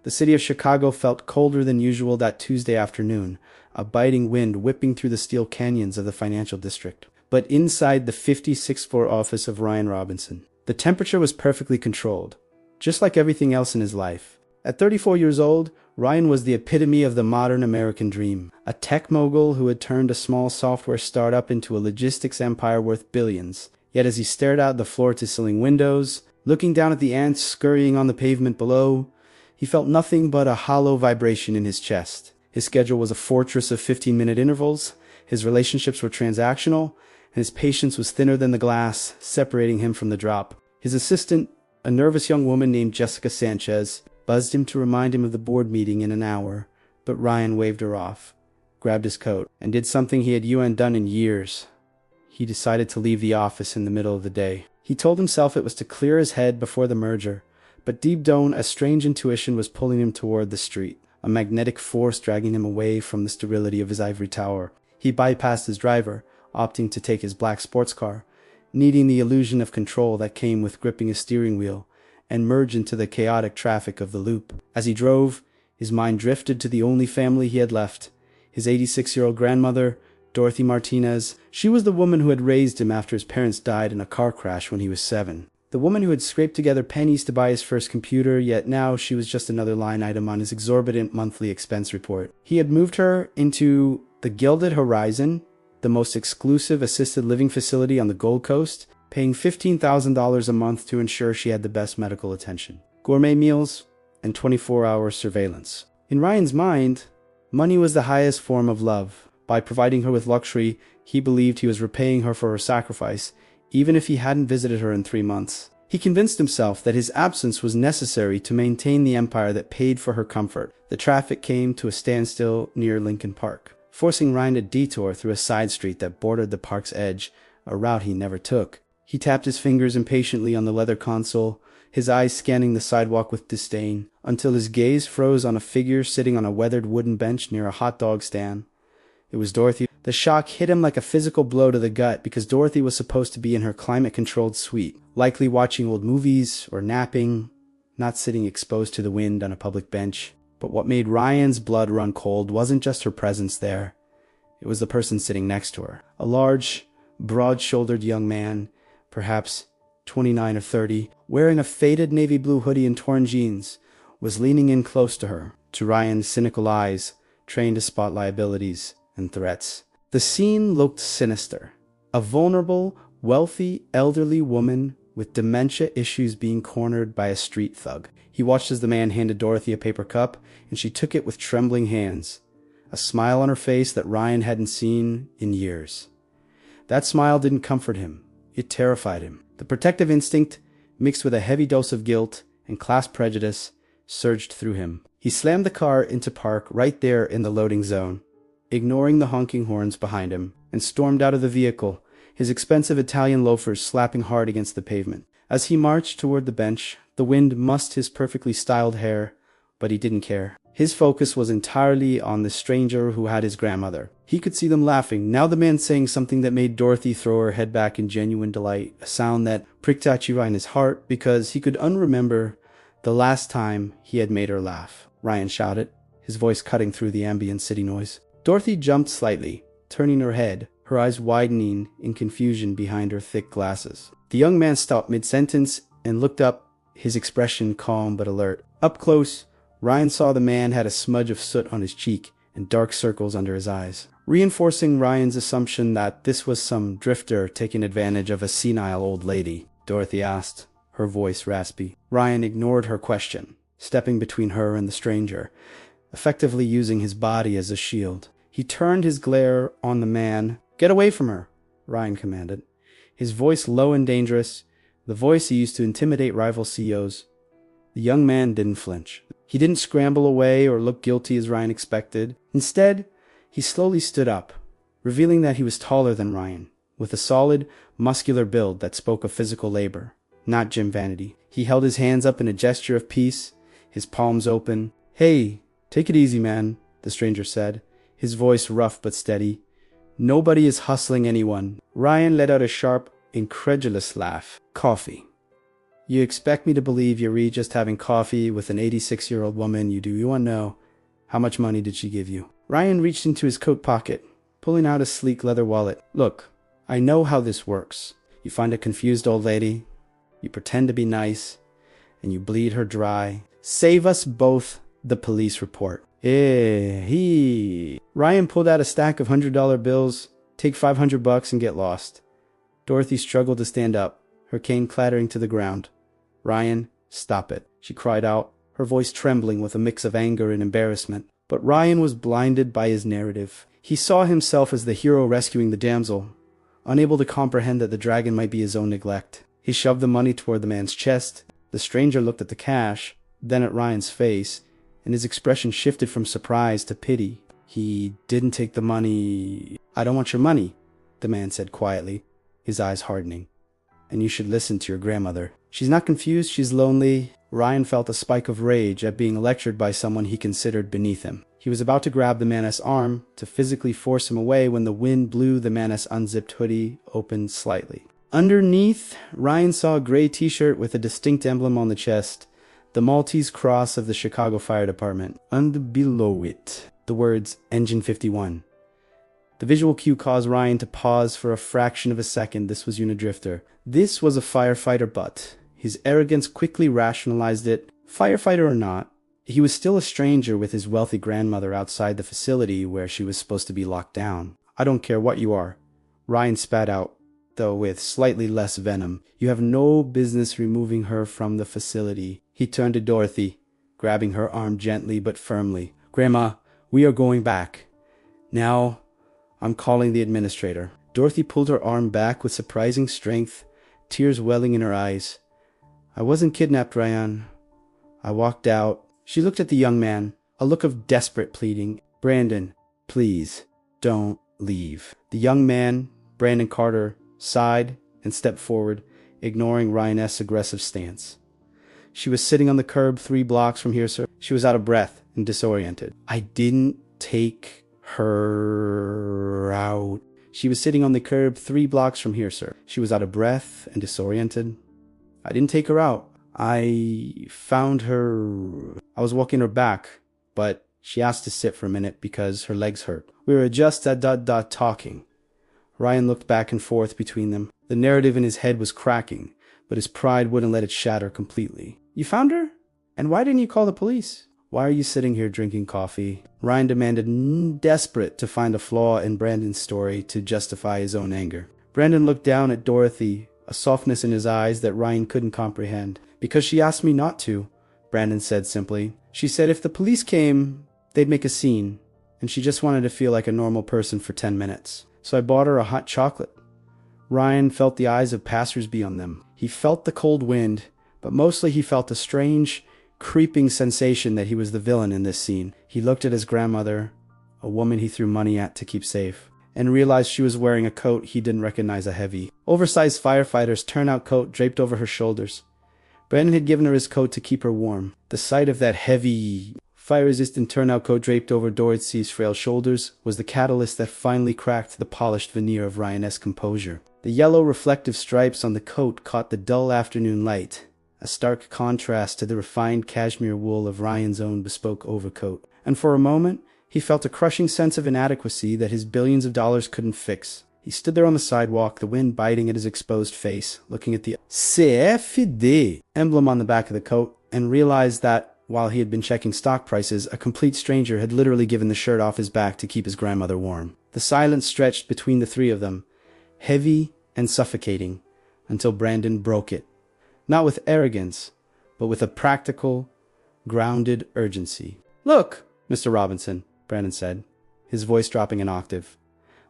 The city of Chicago felt colder than usual that Tuesday afternoon, a biting wind whipping through the steel canyons of the financial district. But inside the 56th floor office of Ryan Robinson, the temperature was perfectly controlled, just like everything else in his life. At 34 years old, Ryan was the epitome of the modern American dream, a tech mogul who had turned a small software startup into a logistics empire worth billions. Yet as he stared out the floor-to-ceiling windows, looking down at the ants scurrying on the pavement below, he felt nothing but a hollow vibration in his chest. His schedule was a fortress of 15-minute intervals, his relationships were transactional, and his patience was thinner than the glass separating him from the drop. His assistant, a nervous young woman named Jessica Sanchez, buzzed him to remind him of the board meeting in an hour, but Ryan waved her off, grabbed his coat, and did something he hadn't done in years. He decided to leave the office in the middle of the day. He told himself it was to clear his head before the merger, but deep down a strange intuition was pulling him toward the street, a magnetic force dragging him away from the sterility of his ivory tower. He bypassed his driver, opting to take his black sports car, needing the illusion of control that came with gripping a steering wheel, and merged into the chaotic traffic of the loop. As he drove, his mind drifted to the only family he had left, his 86-year-old grandmother, Dorothy Martinez. She was the woman who had raised him after his parents died in a car crash when he was 7. The woman who had scraped together pennies to buy his first computer, yet now she was just another line item on his exorbitant monthly expense report. He had moved her into the Gilded Horizon, the most exclusive assisted living facility on the Gold Coast, paying $15,000 a month to ensure she had the best medical attention, gourmet meals, and 24-hour surveillance. In Ryan's mind, money was the highest form of love. By providing her with luxury, he believed he was repaying her for her sacrifice, even if he hadn't visited her in 3 months. He convinced himself that his absence was necessary to maintain the empire that paid for her comfort. The traffic came to a standstill near Lincoln Park, forcing Ryan to detour through a side street that bordered the park's edge, a route he never took. He tapped his fingers impatiently on the leather console, his eyes scanning the sidewalk with disdain, until his gaze froze on a figure sitting on a weathered wooden bench near a hot dog stand. It was Dorothy. The shock hit him like a physical blow to the gut because Dorothy was supposed to be in her climate-controlled suite, likely watching old movies or napping, not sitting exposed to the wind on a public bench. But what made Ryan's blood run cold wasn't just her presence there. It was the person sitting next to her. A large, broad-shouldered young man, perhaps 29 or 30, wearing a faded navy blue hoodie and torn jeans, was leaning in close to her. To Ryan's cynical eyes, trained to spot liabilities and threats, the scene looked sinister. A vulnerable, wealthy, elderly woman with dementia issues being cornered by a street thug. He watched as the man handed Dorothy a paper cup, and she took it with trembling hands, a smile on her face that Ryan hadn't seen in years. That smile didn't comfort him. It terrified him. The protective instinct, mixed with a heavy dose of guilt and class prejudice, surged through him. He slammed the car into park right there in the loading zone, ignoring the honking horns behind him, and stormed out of the vehicle, his expensive Italian loafers slapping hard against the pavement. As he marched toward the bench, the wind mussed his perfectly styled hair, but he didn't care. His focus was entirely on the stranger who had his grandmother. He could see them laughing, now the man saying something that made Dorothy throw her head back in genuine delight, a sound that pricked at Ryan's heart because he could unremember the last time he had made her laugh. Ryan shouted, his voice cutting through the ambient city noise. Dorothy jumped slightly, turning her head, her eyes widening in confusion behind her thick glasses. The young man stopped mid-sentence and looked up, his expression calm but alert. Up close, Ryan saw the man had a smudge of soot on his cheek and dark circles under his eyes, reinforcing Ryan's assumption that this was some drifter taking advantage of a senile old lady. Dorothy asked, her voice raspy. Ryan ignored her question, stepping between her and the stranger, effectively using his body as a shield. He turned his glare on the man. "Get away from her," Ryan commanded, his voice low and dangerous, the voice he used to intimidate rival CEOs. The young man didn't flinch. He didn't scramble away or look guilty as Ryan expected. Instead, he slowly stood up, revealing that he was taller than Ryan, with a solid, muscular build that spoke of physical labor, not gym vanity. He held his hands up in a gesture of peace, his palms open. "Hey, take it easy, man," the stranger said, his voice rough but steady. "Nobody is hustling anyone." Ryan let out a sharp, incredulous laugh. "Coffee." You expect me to believe you're just having coffee with an 86-year-old woman you want to know, how much money did she give you? Ryan reached into his coat pocket, pulling out a sleek leather wallet. Look, I know how this works. You find a confused old lady, you pretend to be nice, and you bleed her dry. Save us both the police report. Ryan pulled out a stack of $100 bills. Take $500 and get lost. Dorothy struggled to stand up, her cane clattering to the ground. Ryan, stop it, she cried out, her voice trembling with a mix of anger and embarrassment. But Ryan was blinded by his narrative. He saw himself as the hero rescuing the damsel, unable to comprehend that the dragon might be his own neglect. He shoved the money toward the man's chest. The stranger looked at the cash, then at Ryan's face, and his expression shifted from surprise to pity. He didn't take the money. I don't want your money, the man said quietly, his eyes hardening. And you should listen to your grandmother. She's not confused, she's lonely. Ryan felt a spike of rage at being lectured by someone he considered beneath him. He was about to grab the man's arm to physically force him away when the wind blew the man's unzipped hoodie open slightly. Underneath, Ryan saw a gray t-shirt with a distinct emblem on the chest, the Maltese cross of the Chicago Fire Department. And below it, the words Engine 51. The visual cue caused Ryan to pause for a fraction of a second. This was Unidrifter. This was a firefighter, but his arrogance quickly rationalized it. Firefighter or not, he was still a stranger with his wealthy grandmother outside the facility where she was supposed to be locked down. I don't care what you are, Ryan spat out, though with slightly less venom. You have no business removing her from the facility. He turned to Dorothy, grabbing her arm gently but firmly. Grandma, we are going back. Now, I'm calling the administrator. Dorothy pulled her arm back with surprising strength, tears welling in her eyes. I wasn't kidnapped, Ryan. I walked out. She looked at the young man, a look of desperate pleading. Brandon, please, don't leave. The young man, Brandon Carter, sighed and stepped forward, ignoring Ryan's aggressive stance. She was sitting on the curb 3 blocks from here, sir. She was out of breath and disoriented. I didn't take her out. She was sitting on the curb 3 blocks from here, sir. She was out of breath and disoriented. I didn't take her out. I found her. I was walking her back, but she asked to sit for a minute because her legs hurt. We were just talking. Ryan looked back and forth between them. The narrative in his head was cracking, but his pride wouldn't let it shatter completely. You found her? And why didn't you call the police? Why are you sitting here drinking coffee? Ryan demanded, desperate to find a flaw in Brandon's story to justify his own anger. Brandon looked down at Dorothy, a softness in his eyes that Ryan couldn't comprehend. Because she asked me not to, Brandon said simply. She said if the police came, they'd make a scene, and she just wanted to feel like a normal person for 10 minutes. So I bought her a hot chocolate. Ryan felt the eyes of passers-by on them. He felt the cold wind, but mostly he felt a strange, creeping sensation that he was the villain in this scene. He looked at his grandmother, a woman he threw money at to keep safe, and realized she was wearing a coat he didn't recognize, a heavy, oversized firefighter's turnout coat draped over her shoulders. Brandon had given her his coat to keep her warm. The sight of that heavy, fire-resistant turnout coat draped over Dorothy's frail shoulders was the catalyst that finally cracked the polished veneer of Ryan's composure. The yellow reflective stripes on the coat caught the dull afternoon light, a stark contrast to the refined cashmere wool of Ryan's own bespoke overcoat. And for a moment, he felt a crushing sense of inadequacy that his billions of dollars couldn't fix. He stood there on the sidewalk, the wind biting at his exposed face, looking at the CFD emblem on the back of the coat, and realized that, while he had been checking stock prices, a complete stranger had literally given the shirt off his back to keep his grandmother warm. The silence stretched between the 3 of them, heavy and suffocating, until Brandon broke it. Not with arrogance, but with a practical, grounded urgency. Look, Mr. Robinson, Brandon said, his voice dropping an octave.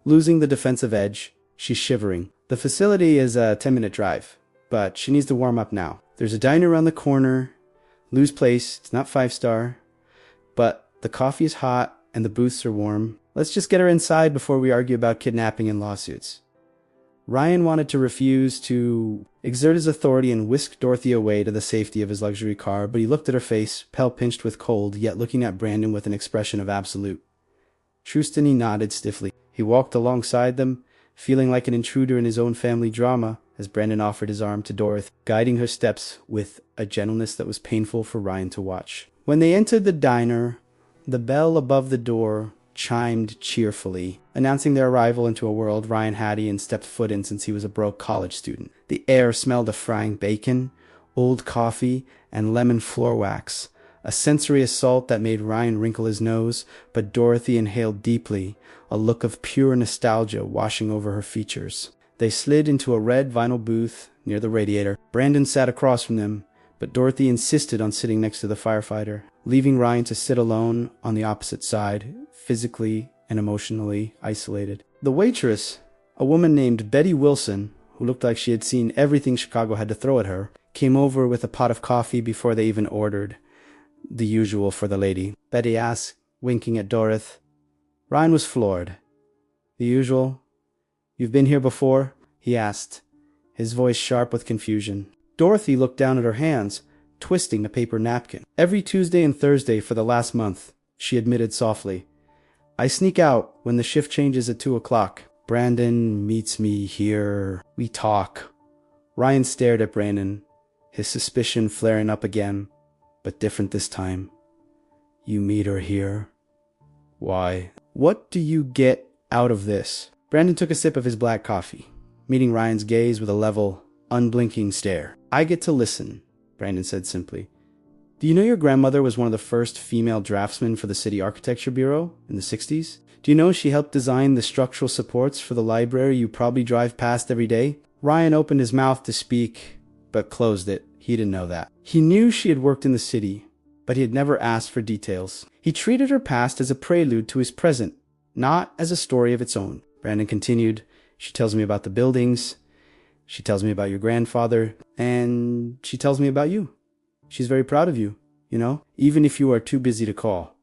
Losing the defensive edge, she's shivering. The facility is a 10-minute drive, but she needs to warm up now. There's a diner around the corner. Lou's place, it's not 5-star, but the coffee is hot and the booths are warm. Let's just get her inside before we argue about kidnapping and lawsuits. Ryan wanted to refuse to exert his authority and whisk Dorothy away to the safety of his luxury car, but he looked at her face, pale pinched with cold, yet looking at Brandon with an expression of absolute. Trustini nodded stiffly. He walked alongside them, feeling like an intruder in his own family drama as Brandon offered his arm to Dorothy, guiding her steps with a gentleness that was painful for Ryan to watch. When they entered the diner, the bell above the door chimed cheerfully, announcing their arrival into a world Ryan hadn't stepped foot in since he was a broke college student. The air smelled of frying bacon, old coffee, and lemon floor wax, a sensory assault that made Ryan wrinkle his nose, but Dorothy inhaled deeply, a look of pure nostalgia washing over her features. They slid into a red vinyl booth near the radiator. Brandon sat across from them, but Dorothy insisted on sitting next to the firefighter, leaving Ryan to sit alone on the opposite side, physically and emotionally isolated. The waitress, a woman named Betty Wilson, who looked like she had seen everything Chicago had to throw at her, came over with a pot of coffee before they even ordered. The usual for the lady. Betty asked, winking at Dorothy. Ryan was floored. The usual? You've been here before? He asked, his voice sharp with confusion. Dorothy looked down at her hands, twisting a paper napkin. Every Tuesday and Thursday for the last month, she admitted softly. I sneak out when the shift changes at 2 o'clock. Brandon meets me here. We talk. Ryan stared at Brandon, his suspicion flaring up again, but different this time. You meet her here? Why? What do you get out of this? Brandon took a sip of his black coffee, meeting Ryan's gaze with a level, unblinking stare. I get to listen, Brandon said simply. Do you know your grandmother was one of the first female draftsmen for the City Architecture Bureau in the 60s? Do you know she helped design the structural supports for the library you probably drive past every day? Ryan opened his mouth to speak, but closed it. He didn't know that. He knew she had worked in the city, but he had never asked for details. He treated her past as a prelude to his present, not as a story of its own. Brandon continued, She tells me about the buildings, she tells me about your grandfather, and she tells me about you. She's very proud of you, even if you are too busy to call.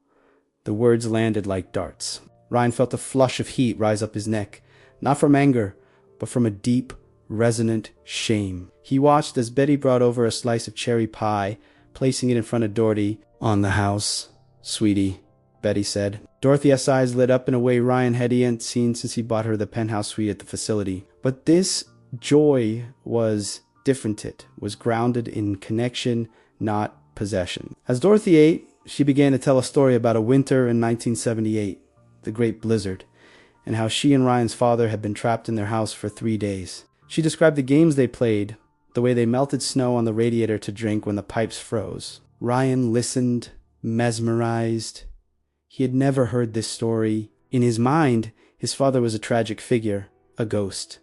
The words landed like darts. Ryan felt a flush of heat rise up his neck, not from anger, but from a deep, resonant shame. He watched as Betty brought over a slice of cherry pie, placing it in front of Dorothy. On the house, sweetie, Betty said. Dorothy's eyes lit up in a way Ryan hadn't seen since he bought her the penthouse suite at the facility. But this joy was different. It was grounded in connection, not possession. As Dorothy ate, she began to tell a story about a winter in 1978, the Great Blizzard, and how she and Ryan's father had been trapped in their house for 3 days. She described the games they played, the way they melted snow on the radiator to drink when the pipes froze. Ryan listened, mesmerized. He had never heard this story. In his mind, his father was a tragic figure, a ghost.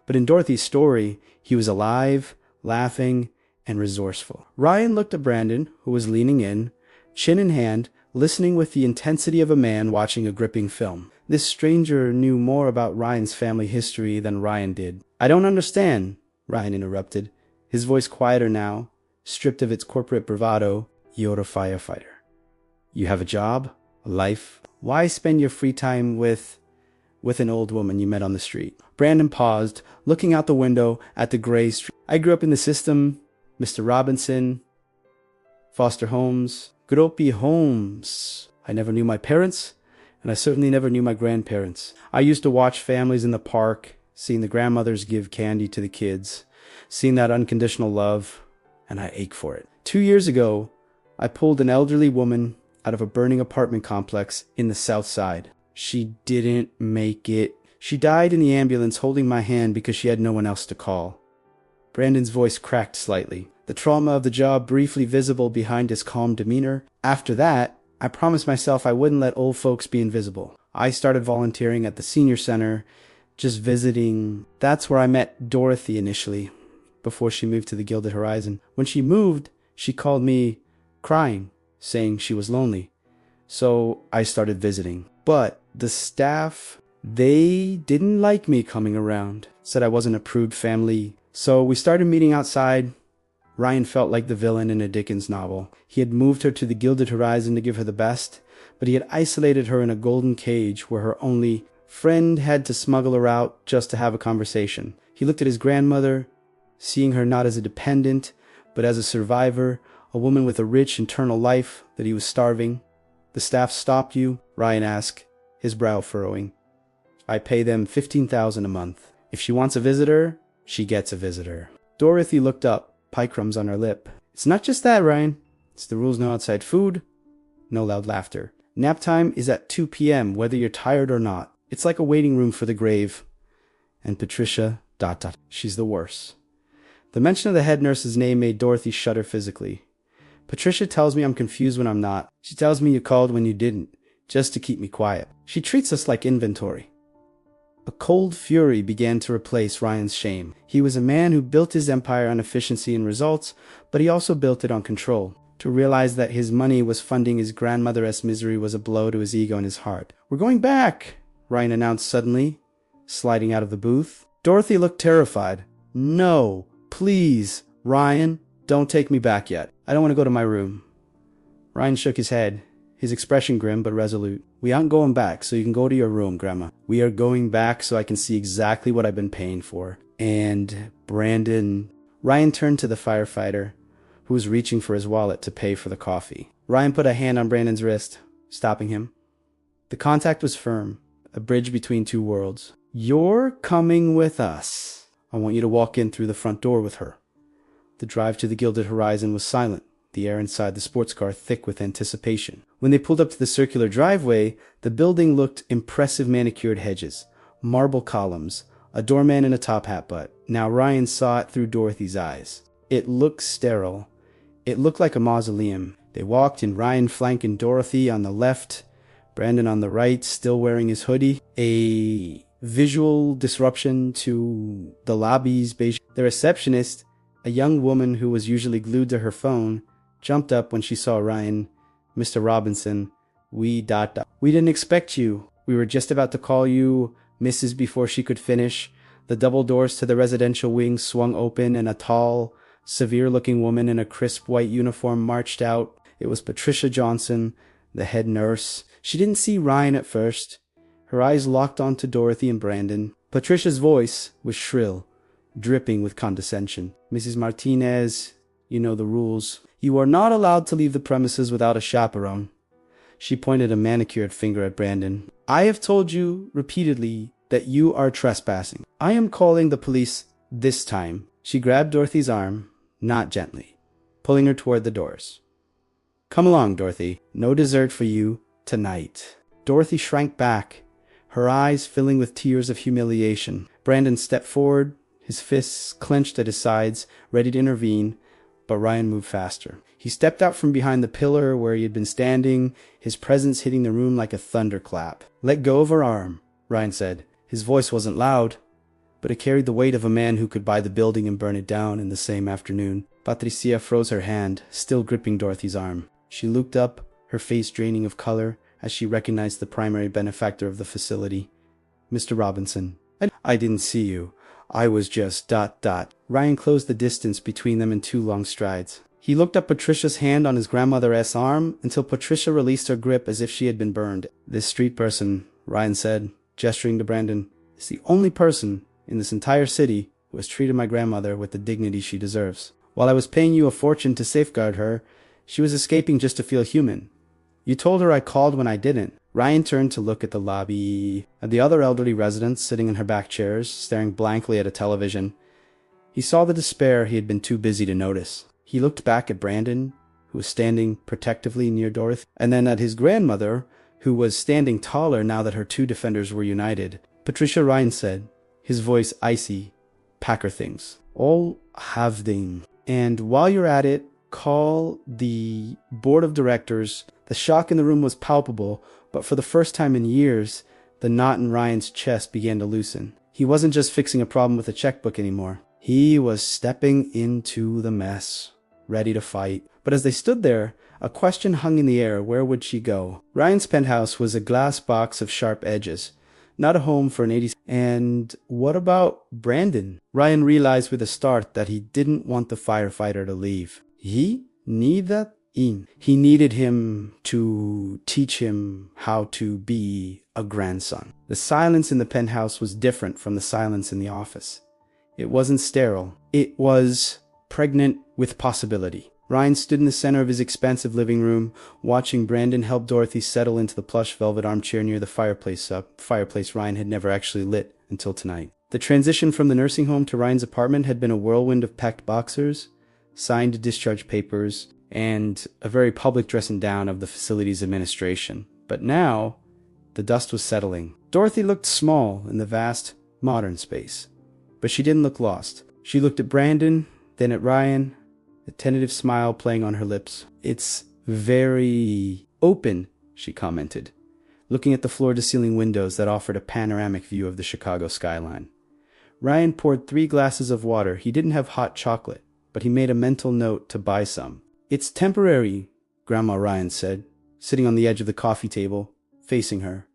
But in Dorothy's story, he was alive, laughing, and resourceful. Ryan looked at Brandon, who was leaning in, chin in hand, listening with the intensity of a man watching a gripping film. This stranger knew more about Ryan's family history than Ryan did. I don't understand, Ryan interrupted, his voice quieter now, stripped of its corporate bravado. You're a firefighter. You have a job, a life. Why spend your free time with an old woman you met on the street? Brandon paused, looking out the window at the gray street. I grew up in the system, Mr. Robinson, foster homes, gropey homes. I never knew my parents, and I certainly never knew my grandparents. I used to watch families in the park, seeing the grandmothers give candy to the kids, seeing that unconditional love, and I ache for it. 2 years ago, I pulled an elderly woman out of a burning apartment complex in the South Side. She didn't make it. She died in the ambulance holding my hand because she had no one else to call. Brandon's voice cracked slightly, the trauma of the job briefly visible behind his calm demeanor. After that, I promised myself I wouldn't let old folks be invisible. I started volunteering at the senior center, just visiting. That's where I met Dorothy initially, before she moved to the Gilded Horizon. When she moved, she called me crying, saying she was lonely. So I started visiting. But the staff, they didn't like me coming around, said I wasn't a prude family. So we started meeting outside. Ryan felt like the villain in a Dickens novel. He had moved her to the Gilded Horizon to give her the best, but he had isolated her in a golden cage where her only friend had to smuggle her out just to have a conversation. He looked at his grandmother, seeing her not as a dependent, but as a survivor, a woman with a rich internal life that he was starving. The staff stopped you? Ryan asked, his brow furrowing. I pay them $15,000 a month. If she wants a visitor, she gets a visitor. Dorothy looked up, pie crumbs on her lip. It's not just that, Ryan. It's the rules: no outside food, no loud laughter. Nap time is at 2 p.m. whether you're tired or not. It's like a waiting room for the grave. And Patricia, ... She's the worst. The mention of the head nurse's name made Dorothy shudder physically. Patricia tells me I'm confused when I'm not. She tells me you called when you didn't, just to keep me quiet. She treats us like inventory. A cold fury began to replace Ryan's shame. He was a man who built his empire on efficiency and results, but he also built it on control. To realize that his money was funding his grandmother's misery was a blow to his ego and his heart. "We're going back," Ryan announced suddenly, sliding out of the booth. Dorothy looked terrified. "No, please, Ryan, don't take me back yet. I don't want to go to my room." Ryan shook his head, his expression grim but resolute. "We aren't going back so you can go to your room, Grandma. We are going back so I can see exactly what I've been paying for. And Brandon..." Ryan turned to the firefighter, who was reaching for his wallet to pay for the coffee. Ryan put a hand on Brandon's wrist, stopping him. The contact was firm, a bridge between two worlds. "You're coming with us. I want you to walk in through the front door with her." The drive to the Gilded Horizon was silent, the air inside the sports car thick with anticipation. When they pulled up to the circular driveway, the building looked impressive: manicured hedges, marble columns, a doorman in a top hat butt. Now Ryan saw it through Dorothy's eyes. It looked sterile. It looked like a mausoleum. They walked in, Ryan flanking Dorothy on the left, Brandon on the right, still wearing his hoodie. A visual disruption to the lobby's beige. The receptionist, a young woman who was usually glued to her phone, jumped up when she saw Ryan. "Mr. Robinson, we didn't expect you. We were just about to call you Mrs. before she could finish." The double doors to the residential wing swung open and a tall, severe-looking woman in a crisp white uniform marched out. It was Patricia Johnson, the head nurse. She didn't see Ryan at first. Her eyes locked onto Dorothy and Brandon. Patricia's voice was shrill, dripping with condescension. "Mrs. Martinez, you know the rules. You are not allowed to leave the premises without a chaperone." She pointed a manicured finger at Brandon. "I have told you repeatedly that you are trespassing. I am calling the police this time." She grabbed Dorothy's arm, not gently, pulling her toward the doors. "Come along, Dorothy. No dessert for you tonight." Dorothy shrank back, her eyes filling with tears of humiliation. Brandon stepped forward, his fists clenched at his sides, ready to intervene, but Ryan moved faster. He stepped out from behind the pillar where he had been standing, his presence hitting the room like a thunderclap. "Let go of her arm," Ryan said. His voice wasn't loud, but it carried the weight of a man who could buy the building and burn it down in the same afternoon. Patricia froze her hand, still gripping Dorothy's arm. She looked up, her face draining of color, as she recognized the primary benefactor of the facility. "Mr. Robinson, I didn't see you. I was just ... Ryan closed the distance between them in two long strides. He looked up Patricia's hand on his grandmother's arm until Patricia released her grip as if she had been burned. "This street person," Ryan said, gesturing to Brandon, "is the only person in this entire city who has treated my grandmother with the dignity she deserves. While I was paying you a fortune to safeguard her, she was escaping just to feel human. You told her I called when I didn't." Ryan turned to look at the lobby, at the other elderly residents sitting in her back chairs, staring blankly at a television. He saw the despair he had been too busy to notice. He looked back at Brandon, who was standing protectively near Dorothy, and then at his grandmother, who was standing taller now that her two defenders were united. "Patricia," Ryan said, his voice icy, "pack her things. All have them. And while you're at it, call the board of directors." The shock in the room was palpable, but for the first time in years, the knot in Ryan's chest began to loosen. He wasn't just fixing a problem with a checkbook anymore. He was stepping into the mess, ready to fight. But as they stood there, a question hung in the air: where would she go? Ryan's penthouse was a glass box of sharp edges, not a home for an 80s. And what about Brandon? Ryan realized with a start that he didn't want the firefighter to leave. He needed him. He needed him to teach him how to be a grandson. The silence in the penthouse was different from the silence in the office. It wasn't sterile. It was pregnant with possibility. Ryan stood in the center of his expansive living room, watching Brandon help Dorothy settle into the plush velvet armchair near the fireplace Ryan had never actually lit until tonight. The transition from the nursing home to Ryan's apartment had been a whirlwind of packed boxers, signed discharge papers, and a very public dressing down of the facility's administration. But now, the dust was settling. Dorothy looked small in the vast, modern space. But she didn't look lost. She looked at Brandon, then at Ryan, a tentative smile playing on her lips. "It's very open," she commented, looking at the floor-to-ceiling windows that offered a panoramic view of the Chicago skyline. Ryan poured 3 glasses of water. He didn't have hot chocolate, but he made a mental note to buy some. "It's temporary," Grandma Ryan said, sitting on the edge of the coffee table, facing her.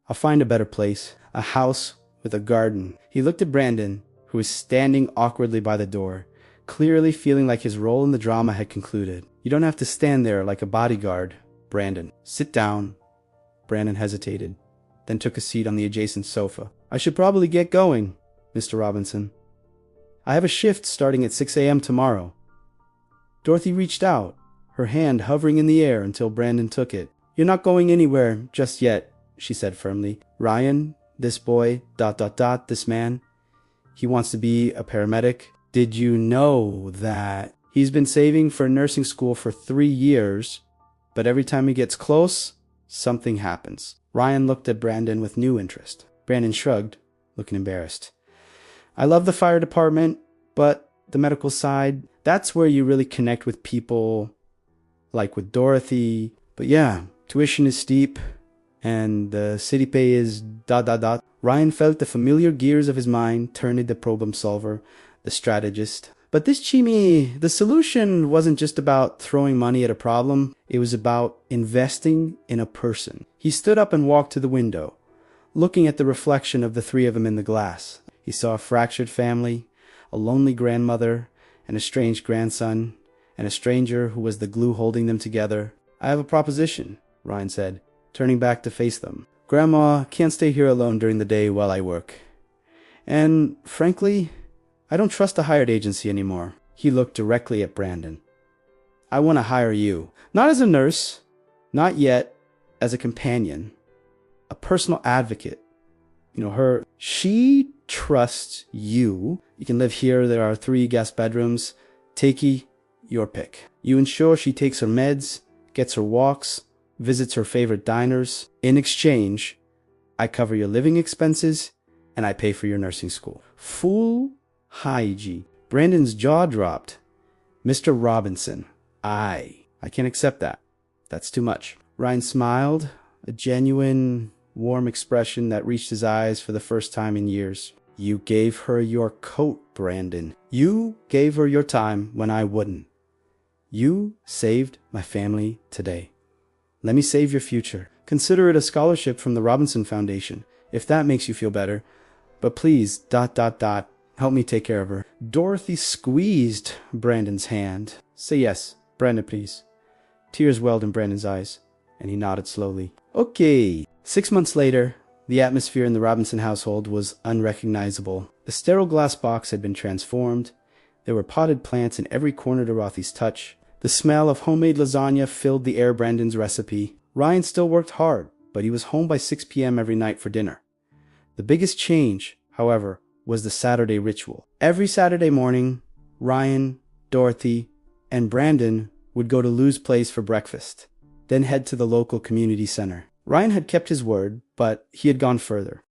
"I'll find a better place, a house with a garden." He looked at Brandon, who was standing awkwardly by the door, clearly feeling like his role in the drama had concluded. "You don't have to stand there like a bodyguard, Brandon. Sit down." Brandon hesitated, then took a seat on the adjacent sofa. "I should probably get going, Mr. Robinson. I have a shift starting at 6 a.m. tomorrow." Dorothy reached out, her hand hovering in the air until Brandon took it. "You're not going anywhere just yet," she said firmly. "Ryan, this boy, this man, he wants to be a paramedic. Did you know that he's been saving for nursing school for 3 years, but every time he gets close, something happens?" Ryan looked at Brandon with new interest. Brandon shrugged, looking embarrassed. "I love the fire department, but the medical side, that's where you really connect with people, like with Dorothy. But yeah, tuition is steep, and the city pay is ... Ryan felt the familiar gears of his mind turn into the problem solver, the strategist. "But this Chimmy, the solution wasn't just about throwing money at a problem. It was about investing in a person." He stood up and walked to the window, looking at the reflection of the 3 of them in the glass. He saw a fractured family, a lonely grandmother, an estranged grandson, and a stranger who was the glue holding them together. "I have a proposition," Ryan said, turning back to face them. "Grandma can't stay here alone during the day while I work. And, frankly, I don't trust a hired agency anymore." He looked directly at Brandon. "I want to hire you. Not as a nurse, not yet, as a companion, a personal advocate. She trusts you. You can live here. There are 3 guest bedrooms. Takey, your pick. You ensure she takes her meds, gets her walks, visits her favorite diners. In exchange, I cover your living expenses, and I pay for your nursing school." Full hygiene. Brandon's jaw dropped. "Mr. Robinson, I can't accept that. That's too much." Ryan smiled, a genuine, warm expression that reached his eyes for the first time in years. "You gave her your coat, Brandon. You gave her your time when I wouldn't. You saved my family today. Let me save your future. Consider it a scholarship from the Robinson Foundation, if that makes you feel better. But please, ... help me take care of her." Dorothy squeezed Brandon's hand. "Say yes, Brandon, please." Tears welled in Brandon's eyes, and he nodded slowly. "Okay." 6 months later, the atmosphere in the Robinson household was unrecognizable. The sterile glass box had been transformed. There were potted plants in every corner to Dorothy's touch. The smell of homemade lasagna filled the air. Brandon's recipe. Ryan still worked hard, but he was home by 6 p.m. every night for dinner. The biggest change, however, was the Saturday ritual. Every Saturday morning, Ryan, Dorothy, and Brandon would go to Lou's place for breakfast, then head to the local community center. Ryan had kept his word, but he had gone further.